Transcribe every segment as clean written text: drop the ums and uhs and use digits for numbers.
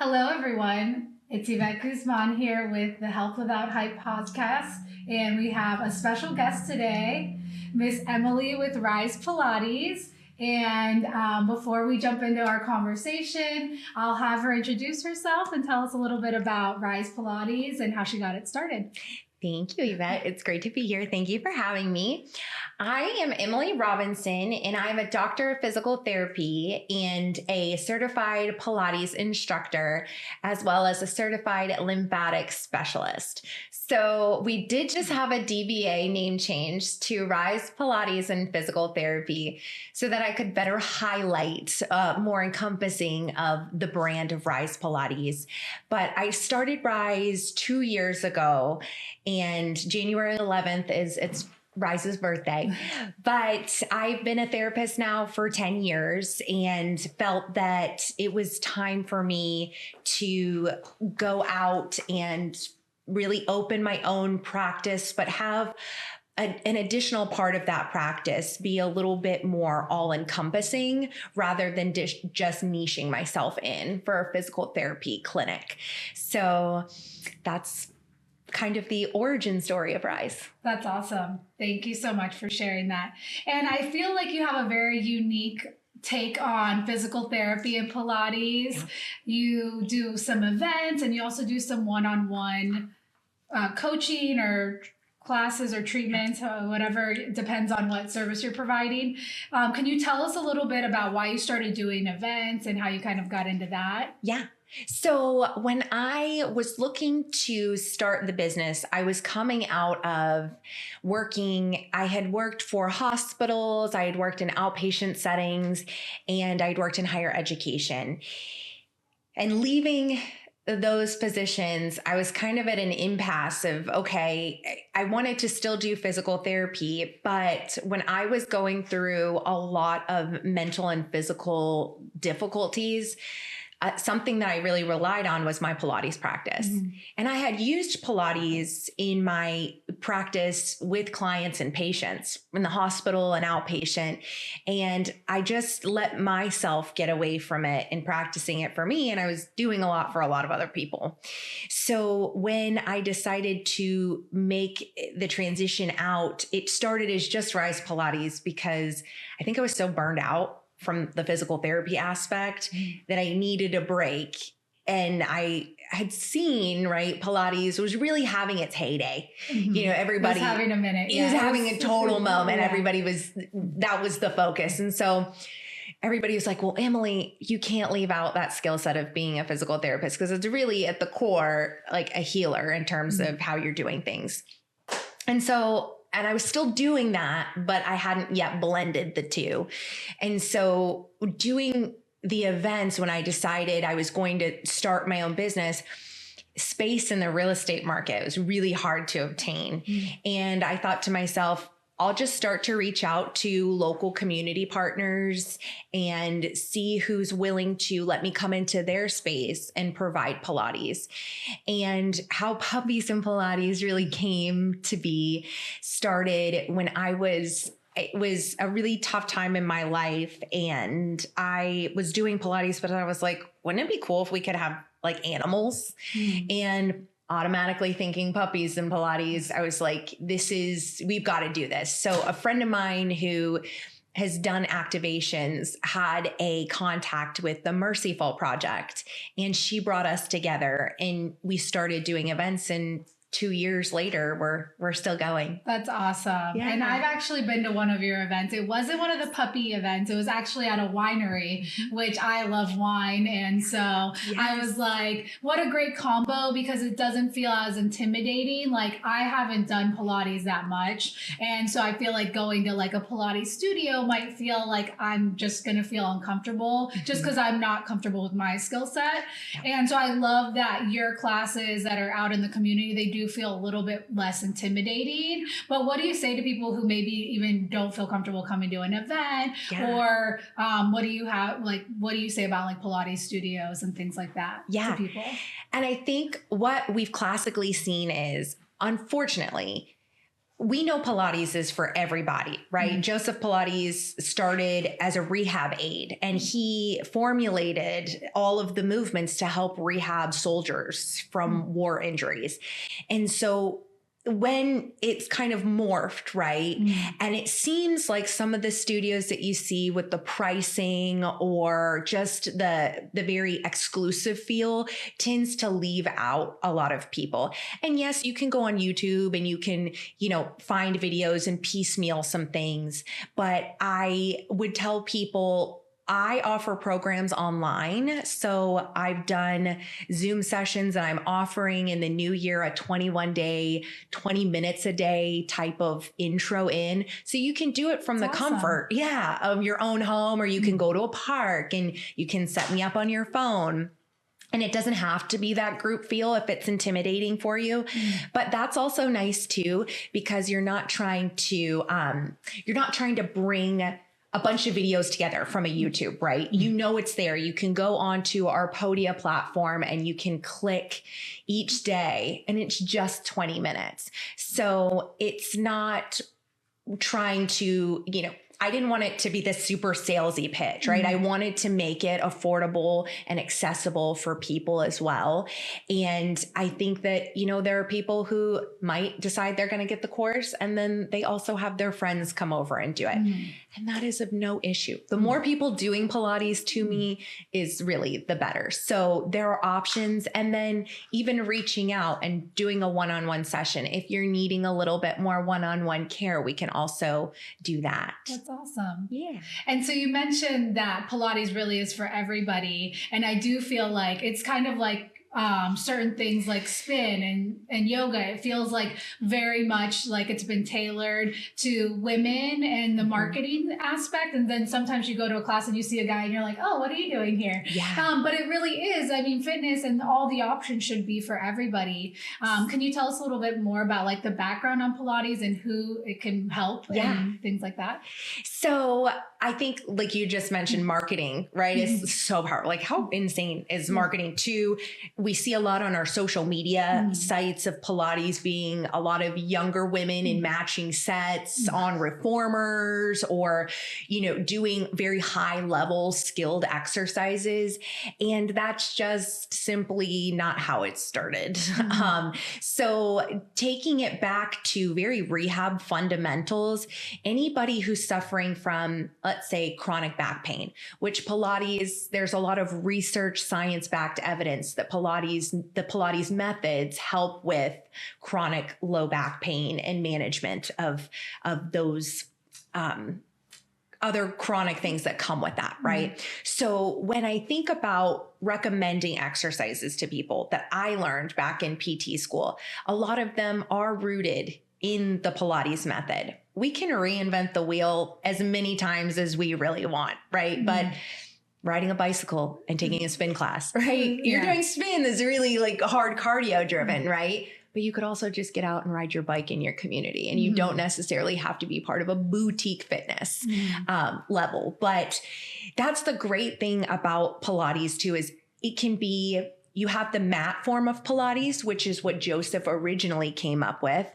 Hello, everyone. It's Yvette Guzman here with the Health Without Hype podcast, and we have a special guest today, Miss Emilie with Rise Pilates. And before we jump into our conversation, I'll have her introduce herself and tell us a little bit about Rise Pilates and how she got it started. Thank you, Yvette. It's great to be here. Thank you for having me. I am Emilie Robinson, and I'm a doctor of physical therapy and a certified Pilates instructor, as well as a certified lymphatic specialist. So we did just have a DBA name change to Rise Pilates and Physical Therapy so that I could better highlight more encompassing of the brand of Rise Pilates. But I started Rise 2 years ago, and January 11th it's Rise's birthday. But I've been a therapist now for 10 years and felt that it was time for me to go out and really open my own practice, but have an additional part of that practice be a little bit more all-encompassing rather than just niching myself in for a physical therapy clinic. So that's kind of the origin story of Rise. That's awesome. Thank you so much for sharing that. And I feel like you have a very unique take on physical therapy and Pilates. Yeah. You do some events and you also do some one-on-one coaching or classes or treatments, whatever, it depends on what service you're providing. Can you tell us a little bit about why you started doing events and how you kind of got into that? Yeah. So when I was looking to start the business, I was coming out of working. I had worked for hospitals, I had worked in outpatient settings, and I'd worked in higher education. And leaving those positions, I was kind of at an impasse of, okay, I wanted to still do physical therapy, but when I was going through a lot of mental and physical difficulties, something that I really relied on was my Pilates practice. Mm-hmm. And I had used Pilates in my practice with clients and patients in the hospital and outpatient. And I just let myself get away from it and practicing it for me. And I was doing a lot for a lot of other people. So when I decided to make the transition out, it started as just Rise Pilates because I think I was so burned out from the physical therapy aspect that I needed a break. And I had seen, right, Pilates was really having its heyday. Mm-hmm. You know, everybody was having a minute. It was having a total moment. Yeah. That was the focus. And so everybody was like, well, Emilie, you can't leave out that skill set of being a physical therapist because it's really at the core, like a healer in terms of how you're doing things. And I was still doing that, but I hadn't yet blended the two. And so doing the events, when I decided I was going to start my own business, space in the real estate market was really hard to obtain. Mm-hmm. And I thought to myself, I'll just start to reach out to local community partners and see who's willing to let me come into their space and provide Pilates. And how Puppies and Pilates really came to be started when it was a really tough time in my life. And I was doing Pilates, but I was like, wouldn't it be cool if we could have like animals? Mm. And automatically thinking puppies and Pilates, I was like, we've got to do this. So a friend of mine who has done activations had a contact with the Merciful Project, and she brought us together and we started doing events, and 2 years later, we're still going. That's awesome. Yeah. And I've actually been to one of your events. It wasn't one of the puppy events. It was actually at a winery, which I love wine. And so I was like, what a great combo, because it doesn't feel as intimidating. Like, I haven't done Pilates that much. And so I feel like going to like a Pilates studio might feel like I'm just going to feel uncomfortable just because I'm not comfortable with my skill set. And so I love that your classes that are out in the community, they do feel a little bit less intimidating. But what do you say to people who maybe even don't feel comfortable coming to an event? Yeah. Or what do you say about like Pilates studios and things like that to people? And I think what we've classically seen is, unfortunately, we know Pilates is for everybody, right? Mm-hmm. Joseph Pilates started as a rehab aid, and he formulated all of the movements to help rehab soldiers from war injuries. And so when it's kind of morphed, right? And it seems like some of the studios that you see with the pricing or just the very exclusive feel tends to leave out a lot of people. And yes, you can go on YouTube and you can, find videos and piecemeal some things, but I would tell people I offer programs online. So I've done Zoom sessions, and I'm offering in the new year a 21-day, 20 minutes a day type of intro in. So you can do it from the comfort, of your own home, or you can go to a park and you can set me up on your phone. And it doesn't have to be that group feel if it's intimidating for you, but that's also nice too, because you're not trying to bring a bunch of videos together from a YouTube, right? It's there. You can go onto our Podia platform and you can click each day, and it's just 20 minutes. So it's not trying to, I didn't want it to be this super salesy pitch, right? I wanted to make it affordable and accessible for people as well. And I think that, there are people who might decide they're going to get the course, and then they also have their friends come over and do it. And that is of no issue. The more people doing Pilates to me is really the better. So there are options. And then even reaching out and doing a one-on-one session. If you're needing a little bit more one-on-one care, we can also do that. That's awesome. Yeah. And so you mentioned that Pilates really is for everybody. And I do feel like it's kind of like certain things like spin and yoga. It feels like very much like it's been tailored to women and the marketing aspect. And then sometimes you go to a class and you see a guy and you're like, oh, what are you doing here? Yeah. But it really is. I mean, fitness and all the options should be for everybody. Can you tell us a little bit more about like the background on Pilates and who it can help and things like that? So I think, like you just mentioned, marketing, right? Is so powerful. Like, how insane is marketing too? We see a lot on our social media sites of Pilates being a lot of younger women in matching sets on reformers, or, doing very high level skilled exercises. And that's just simply not how it started. So taking it back to very rehab fundamentals, anybody who's suffering from, let's say, chronic back pain, which Pilates, there's a lot of research, science-backed evidence that the Pilates methods help with chronic low back pain and management of those other chronic things that come with that, right? So when I think about recommending exercises to people that I learned back in PT school, a lot of them are rooted in the Pilates method. We can reinvent the wheel as many times as we really want, right? But riding a bicycle and taking a spin class, right? You're doing spin is really like hard cardio driven, right? But you could also just get out and ride your bike in your community, and you don't necessarily have to be part of a boutique fitness level. But that's the great thing about Pilates too, is it can be, you have the mat form of Pilates, which is what Joseph originally came up with.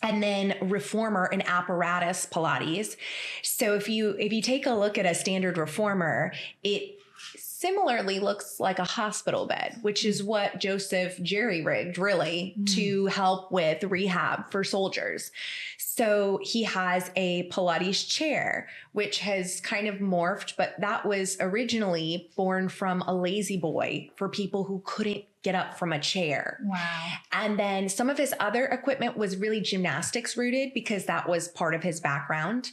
And then reformer and apparatus Pilates. So if you take a look at a standard reformer, it similarly looks like a hospital bed, which is what Joseph jerry-rigged really to help with rehab for soldiers. So he has a Pilates chair, which has kind of morphed, but that was originally born from a lazy boy for people who couldn't get up from a chair. Wow. And then some of his other equipment was really gymnastics rooted, because that was part of his background,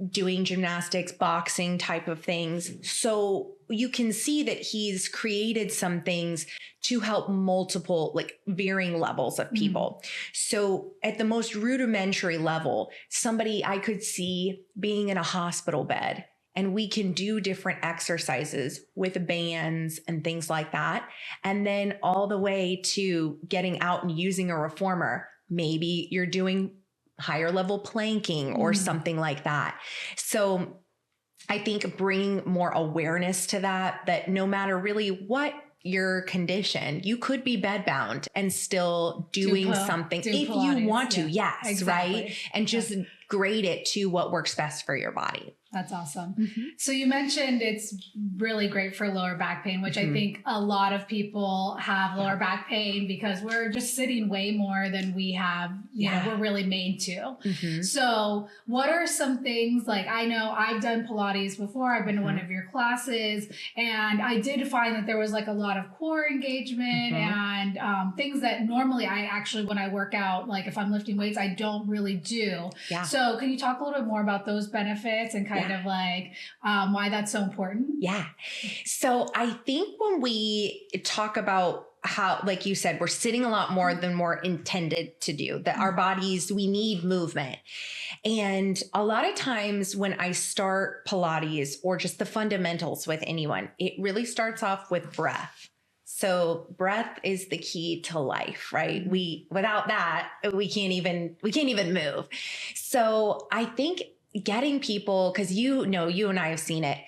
doing gymnastics, boxing type of things. So you can see that he's created some things to help multiple, like varying levels of people. So at the most rudimentary level, somebody I could see being in a hospital bed, and we can do different exercises with bands and things like that. And then all the way to getting out and using a reformer. Maybe you're doing higher level planking or something like that. So I think bringing more awareness to that no matter really what your condition, you could be bedbound and still doing something if Pilates, you want to. yeah, Yes. exactly. Right. And just grade it to what works best for your body. That's awesome. So you mentioned it's really great for lower back pain, which I think a lot of people have lower back pain because we're just sitting way more than we have, you know, we're really made to. So what are some things, like, I know I've done Pilates before, I've been to one of your classes, and I did find that there was like a lot of core engagement and things that normally I actually, when I work out, like if I'm lifting weights, I don't really do. So can you talk a little bit more about those benefits and kind of like why that's so important? Yeah. So I think when we talk about how, like you said, we're sitting a lot more than we're intended to do, that our bodies, we need movement. And a lot of times when I start Pilates or just the fundamentals with anyone, it really starts off with breath. So breath is the key to life, right? Without that, we can't even move. So I think getting people, because you and I have seen it,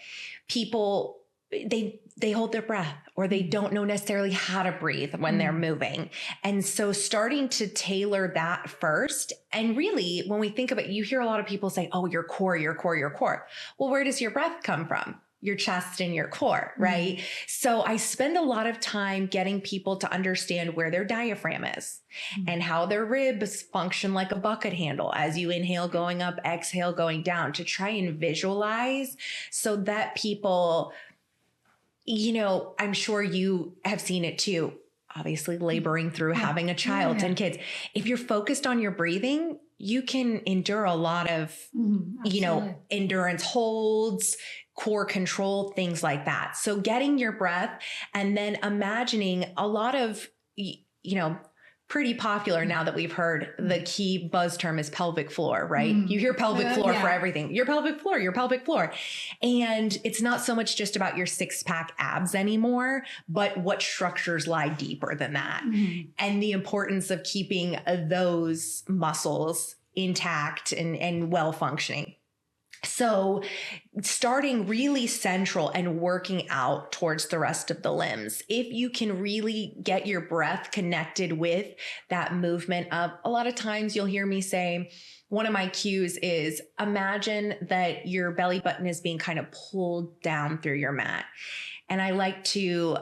people, they hold their breath or they don't know necessarily how to breathe when they're moving. And so starting to tailor that first. And really, when we think about it, you hear a lot of people say, oh, your core, your core, your core. Well, where does your breath come from? Your chest and your core, right? So I spend a lot of time getting people to understand where their diaphragm is and how their ribs function like a bucket handle as you inhale going up, exhale going down, to try and visualize so that people, you know, I'm sure you have seen it too, obviously laboring through having a child and kids. If you're focused on your breathing, you can endure a lot of, you know, endurance holds, core control, things like that. So getting your breath and then imagining a lot of, you know, pretty popular now that we've heard the key buzz term is pelvic floor, right? You hear pelvic floor for everything. Your pelvic floor, your pelvic floor. And it's not so much just about your 6-pack abs anymore, but what structures lie deeper than that. And the importance of keeping those muscles intact and well functioning. So starting really central and working out towards the rest of the limbs. If you can really get your breath connected with that movement of, a lot of times you'll hear me say, one of my cues is imagine that your belly button is being kind of pulled down through your mat. And I like to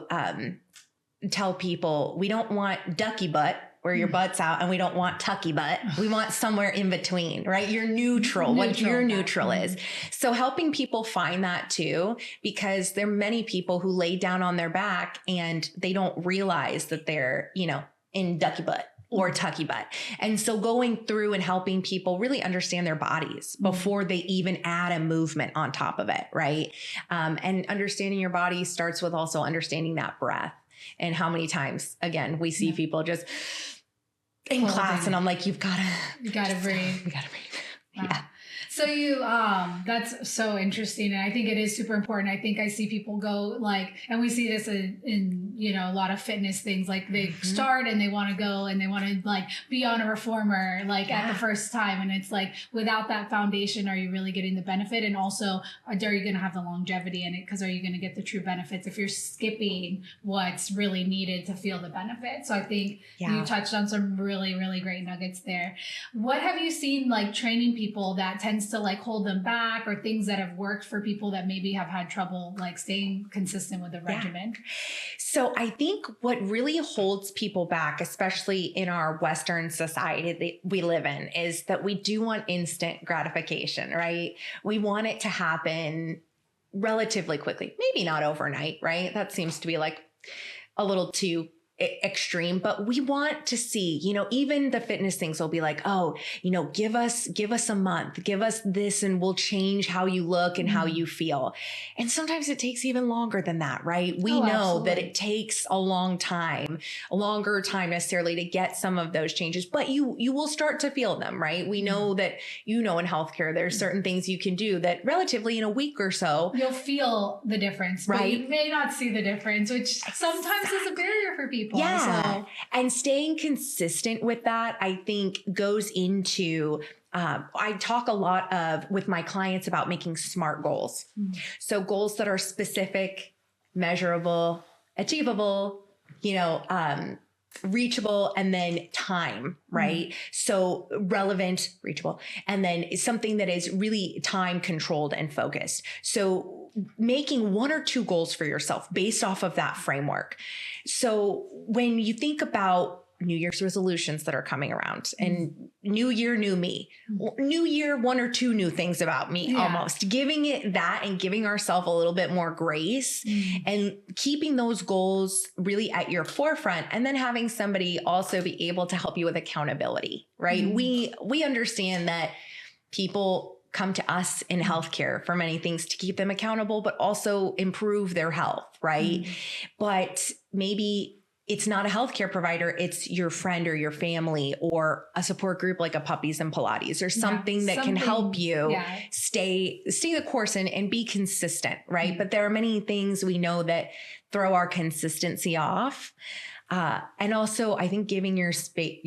tell people, we don't want ducky butt where your butt's out, and we don't want tucky butt. We want somewhere in between, right? You're neutral, what your neutral is. So helping people find that too, because there are many people who lay down on their back and they don't realize that they're, you know, in ducky butt or tucky butt. And so going through and helping people really understand their bodies before they even add a movement on top of it, right? And understanding your body starts with also understanding that breath. And how many times, again, we see people just in class and I'm like, you gotta breathe. You gotta breathe. Wow. Yeah. So that's so interesting. And I think it is super important. I think I see people go like, and we see this in you know, a lot of fitness things, like they start and they want to go and they want to like be on a reformer, like at the first time. And it's like, without that foundation, are you really getting the benefit? And also, are you going to have the longevity in it? Because are you going to get the true benefits if you're skipping what's really needed to feel the benefit? So I think you touched on some really, really great nuggets there. What have you seen like training people that tends to like hold them back, or things that have worked for people that maybe have had trouble like staying consistent with the regimen? So I think what really holds people back, especially in our Western society that we live in, is that we do want instant gratification, right? We want it to happen relatively quickly, maybe not overnight, right? That seems to be like a little too extreme, but we want to see, you know, even the fitness things will be like, oh, you know, give us a month, give us this, and we'll change how you look and how you feel. And sometimes it takes even longer than that, right? We know that it takes a longer time necessarily to get some of those changes, but you will start to feel them, right? We know that, you know, in healthcare, there's certain things you can do that relatively in a week or so, you'll feel the difference, right? But you may not see the difference, which sometimes is a barrier for people. Yeah. And staying consistent with that, I think, goes into, I talk a lot with my clients about making SMART goals. So goals that are specific, measurable, achievable, reachable, and then time, right? So relevant, reachable, and then something that is really time controlled and focused. So making 1 or 2 goals for yourself based off of that framework. So when you think about New Year's resolutions that are coming around and new year, new me, new year, 1 or 2 new things about me, almost giving it that and giving ourselves a little bit more grace and keeping those goals really at your forefront, and then having somebody also be able to help you with accountability, right? We understand that people come to us in healthcare for many things to keep them accountable, but also improve their health, right? But maybe it's not a healthcare provider, it's your friend or your family or a support group like a Puppies and Pilates or something that can help you stay the course and be consistent, right? But there are many things we know that throw our consistency off. And also I think giving yourself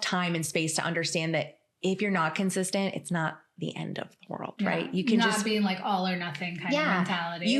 time and space to understand that if you're not consistent, it's not the end of the world, right? You can not just being like all or nothing kind of mentality.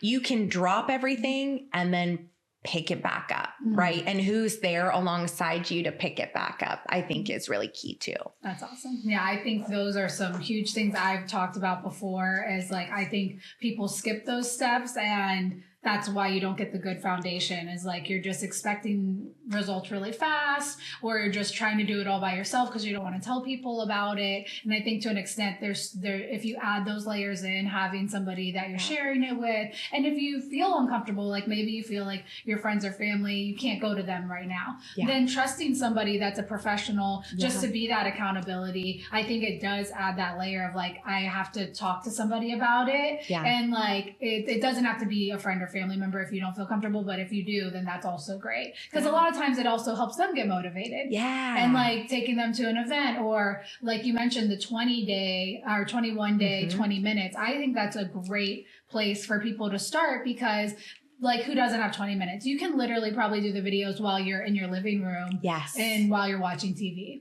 You can drop everything and then pick it back up, right? And who's there alongside you to pick it back up, I think is really key too. That's awesome. Yeah, I think those are some huge things I've talked about before is like, I think people skip those steps, and that's why you don't get the good foundation, is like you're just expecting results really fast, or you're just trying to do it all by yourself because you don't want to tell people about it. And I think to an extent if you add those layers in, having somebody that you're sharing it with, and if you feel uncomfortable, like maybe you feel like your friends or family, you can't go to them right now, then trusting somebody that's a professional just to be that accountability, I think it does add that layer of like, I have to talk to somebody about it. And like, it doesn't have to be a friend or family member if you don't feel comfortable, but if you do, then that's also great, because a lot of times it also helps them get motivated, and like taking them to an event, or like you mentioned the 20-day or 21-day 20 minutes. I think that's a great place for people to start, because like, who doesn't have 20 minutes? You can literally probably do the videos while you're in your living room. And while you're watching TV.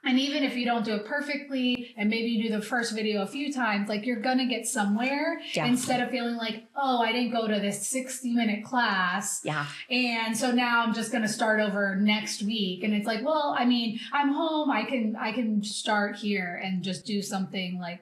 And even if you don't do it perfectly, and maybe you do the first video a few times, like you're going to get somewhere, instead of feeling like, oh, I didn't go to this 60-minute class. And so now I'm just going to start over next week. And it's like, well, I mean, I'm home. I can start here and just do something like,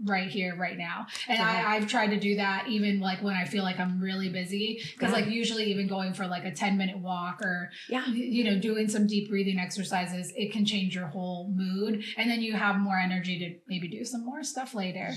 right here, right now. And I've tried to do that even like when I feel like I'm really busy, because like usually even going for like a 10-minute walk or, doing some deep breathing exercises, it can change your whole mood. And then you have more energy to maybe do some more stuff later.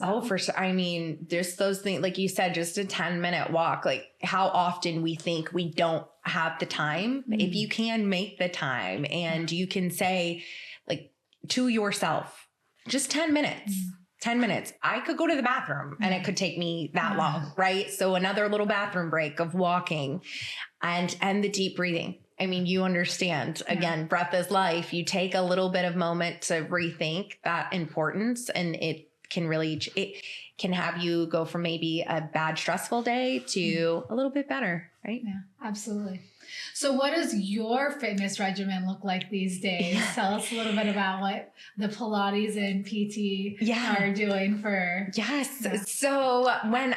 Oh, for sure. I mean, there's those things, like you said, just a 10-minute walk, like how often we think we don't have the time. If you can make the time and you can say like to yourself, just 10 minutes, 10 minutes. I could go to the bathroom and it could take me that long, right? So another little bathroom break of walking and the deep breathing. I mean, you understand, again, breath is life. You take a little bit of moment to rethink that importance, and it can have you go from maybe a bad, stressful day to a little bit better, right? Yeah, absolutely. So what does your fitness regimen look like these days? Tell us a little bit about what the Pilates and PT are doing for... So when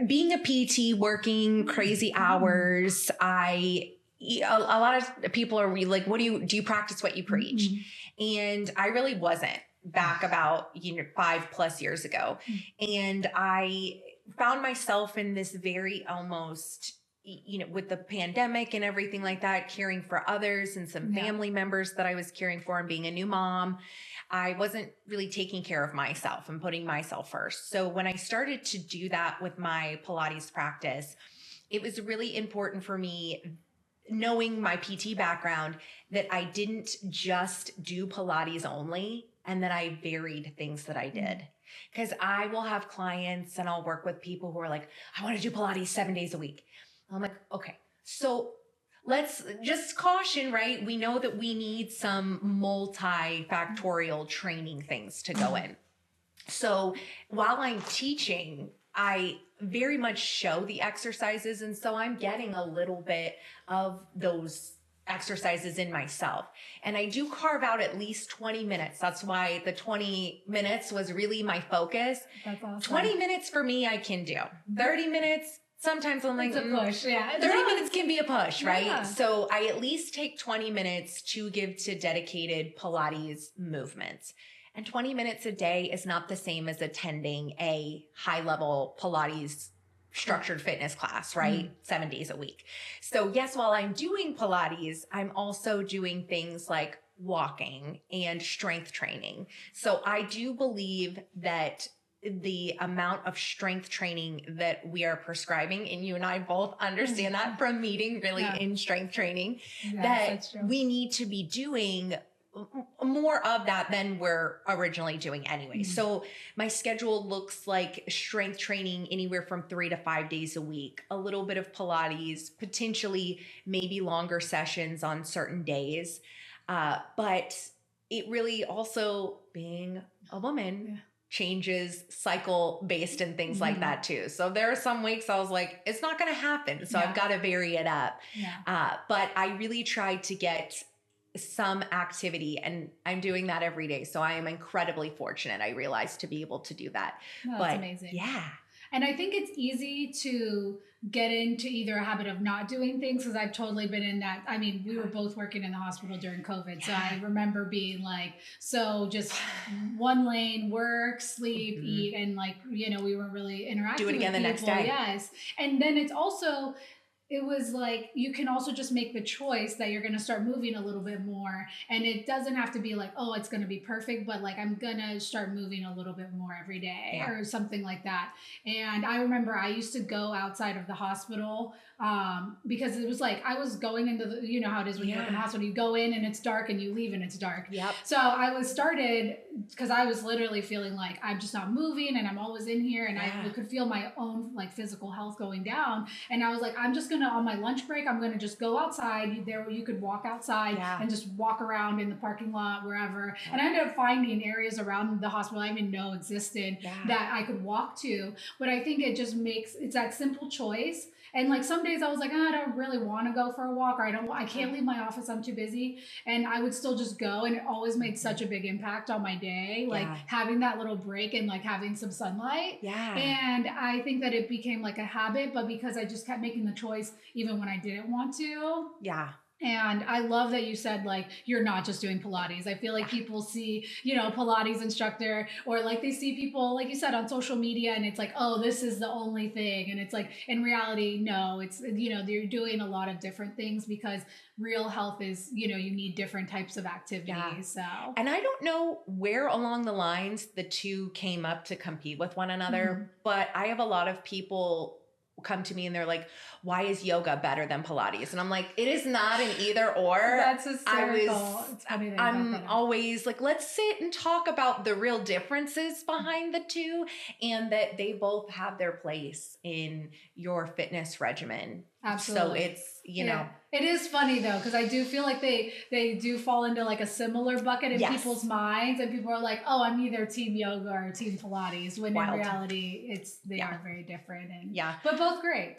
being a PT, working crazy hours, a lot of people are like, what do you practice what you preach? And I really wasn't back about 5+ years ago. And I found myself in this very almost, with the pandemic and everything like that, caring for others and some family members that I was caring for, and being a new mom, I wasn't really taking care of myself and putting myself first. So when I started to do that with my Pilates practice, it was really important for me, knowing my PT background, that I didn't just do Pilates only, and that I varied things that I did. Because I will have clients and I'll work with people who are like, I want to do Pilates 7 days a week. I'm like, okay, so let's just caution, right? We know that we need some multifactorial training things to go in. So while I'm teaching, I very much show the exercises. And so I'm getting a little bit of those exercises in myself. And I do carve out at least 20 minutes. That's why the 20 minutes was really my focus. That's awesome. 20 minutes for me, I can do. 30 minutes, sometimes I'm like, it's a push. Yeah. 30 minutes can be a push, right? Yeah. So I at least take 20 minutes to give to dedicated Pilates movements. And 20 minutes a day is not the same as attending a high level Pilates structured fitness class, right? 7 days a week. So yes, while I'm doing Pilates, I'm also doing things like walking and strength training. So I do believe that the amount of strength training that we are prescribing, and you and I both understand that from meeting really in strength training, that we need to be doing more of that than we're originally doing anyway. So my schedule looks like strength training anywhere from 3 to 5 days a week, a little bit of Pilates, potentially maybe longer sessions on certain days. But it really also, being a woman, changes cycle based and things like that too. So there are some weeks I was like, it's not going to happen. So I've got to vary it up. But I really tried to get some activity, and I'm doing that every day. So I am incredibly fortunate, I realized, to be able to do that. No, that's amazing. Yeah. And I think it's easy to get into either a habit of not doing things, because I've totally been in that. I mean, we were both working in the hospital during COVID. So I remember being like, so just one lane, work, sleep, eat, and like, you know, we weren't really interacting with people. Do it again the next day. Yes. And then it's also, it was like, you can also just make the choice that you're going to start moving a little bit more. And it doesn't have to be like, oh, it's going to be perfect, but like, I'm going to start moving a little bit more every day or something like that. And I remember I used to go outside of the hospital because it was like, I was going into the, you know how it is when you work in the hospital, you go in and it's dark and you leave and it's dark. So I was started, because I was literally feeling like I'm just not moving and I'm always in here, and I could feel my own like physical health going down. And I was like, I'm just going to, on my lunch break, I'm going to just go outside there. You could walk outside and just walk around in the parking lot, wherever. And I ended up finding areas around the hospital I didn't even know existed that I could walk to. But I think it just makes, it's that simple choice. And like some days I was like, oh, I don't really want to go for a walk, or I can't leave my office, I'm too busy. And I would still just go, and it always made such a big impact on my day, like having that little break and like having some sunlight. And I think that it became like a habit, but because I just kept making the choice even when I didn't want to. And I love that you said, like, you're not just doing Pilates. I feel like people see, you know, Pilates instructor, or like they see people, like you said, on social media, and it's like, oh, this is the only thing. And it's like, in reality, no, it's, you know, you're doing a lot of different things, because real health is, you know, you need different types of activities. So, and I don't know where along the lines the two came up to compete with one another, but I have a lot of people come to me and they're like, why is yoga better than Pilates? And I'm like, it is not an either or. That's hysterical. I'm always like, let's sit and talk about the real differences behind the two, and that they both have their place in your fitness regimen. Absolutely. So it's, you know. It is funny though, because I do feel like they do fall into like a similar bucket in people's minds, and people are like, oh, I'm either team yoga or team Pilates, when in reality they are very different, and but both great.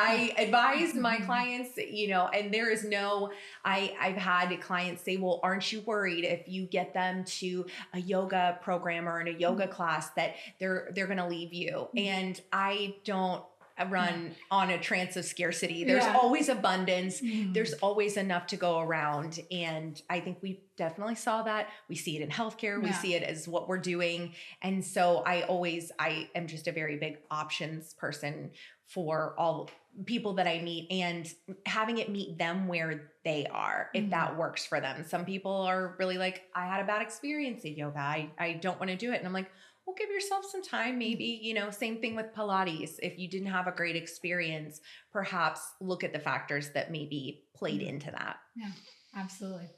I advise my clients, you know, and there is no, I've had clients say, well, aren't you worried if you get them to a yoga program or in a yoga class that they're going to leave you? And I don't run on a trance of scarcity. There's always abundance. There's always enough to go around. And I think we definitely saw that. We see it in healthcare. We see it as what we're doing. And so I am just a very big options person for all people that I meet, and having it meet them where they are, if that works for them. Some people are really like, I had a bad experience in yoga. I don't want to do it. And I'm like, well, give yourself some time. Maybe, you know, same thing with Pilates. If you didn't have a great experience, perhaps look at the factors that maybe played into that. Yeah, absolutely.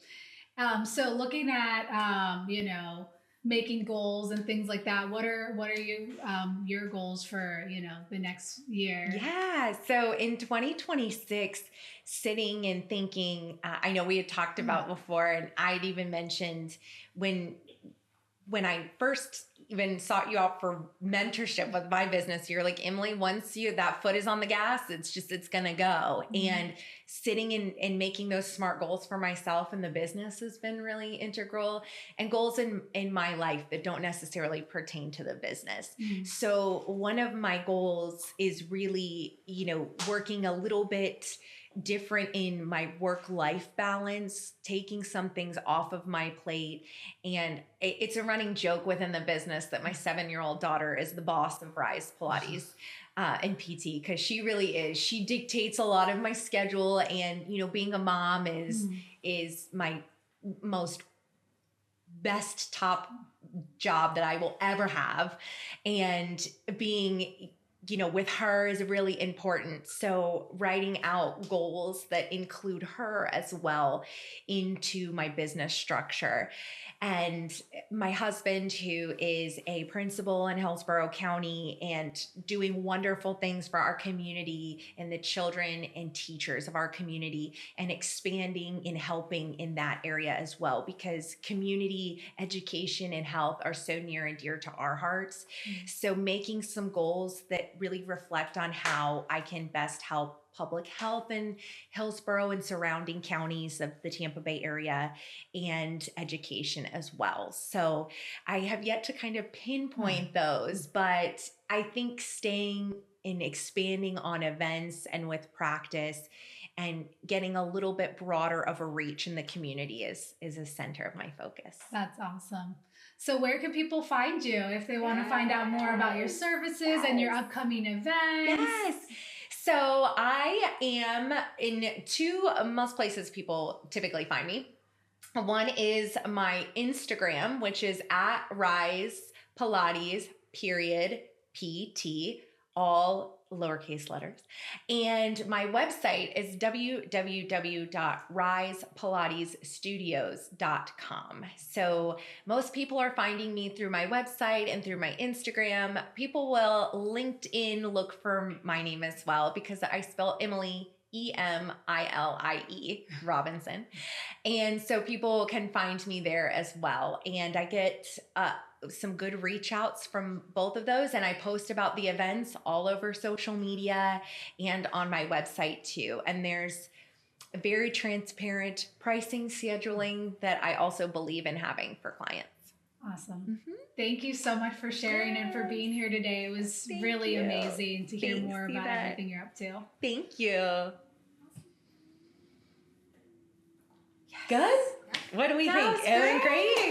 So looking at, you know, making goals and things like that, what are you, your goals for, you know, the next year? Yeah. So in 2026, sitting and thinking, I know we had talked about before, and I'd even mentioned when I first, even sought you out for mentorship with my business. You're like, Emilie, once that foot is on the gas, it's going to go. And sitting and making those smart goals for myself and the business has been really integral, and goals in my life that don't necessarily pertain to the business. So one of my goals is really, working a little bit different in my work-life balance, taking some things off of my plate. And it's a running joke within the business that my 7-year-old daughter is the boss of Rise Pilates and PT, because she really is. She dictates a lot of my schedule, and being a mom is my most best top job that I will ever have, and being with her is really important. So writing out goals that include her as well into my business structure. And my husband, who is a principal in Hillsborough County and doing wonderful things for our community and the children and teachers of our community, and expanding and helping in that area as well, because community education and health are so near and dear to our hearts. So making some goals that really reflect on how I can best help public health in Hillsborough and surrounding counties of the Tampa Bay area, and education as well. So I have yet to kind of pinpoint those, but I think staying and expanding on events and with practice and getting a little bit broader of a reach in the community is a center of my focus. That's awesome. So where can people find you if they want to find out more about your services and your upcoming events? Yes. So I am in most places people typically find me. One is my Instagram, which is at Rise Pilates _PT, all lowercase letters. And my website is www.risepilatesstudios.com. So most people are finding me through my website and through my Instagram. People will LinkedIn look for my name as well, because I spell Emilie Emilie Robinson. And so people can find me there as well. And I get some good reach outs from both of those. And I post about the events all over social media and on my website too. And there's very transparent pricing, scheduling that I also believe in having for clients. Awesome. Thank you so much for sharing and for being here today. It was really amazing to hear more about everything you're up to. Thank you. Good? What do we think? It went great.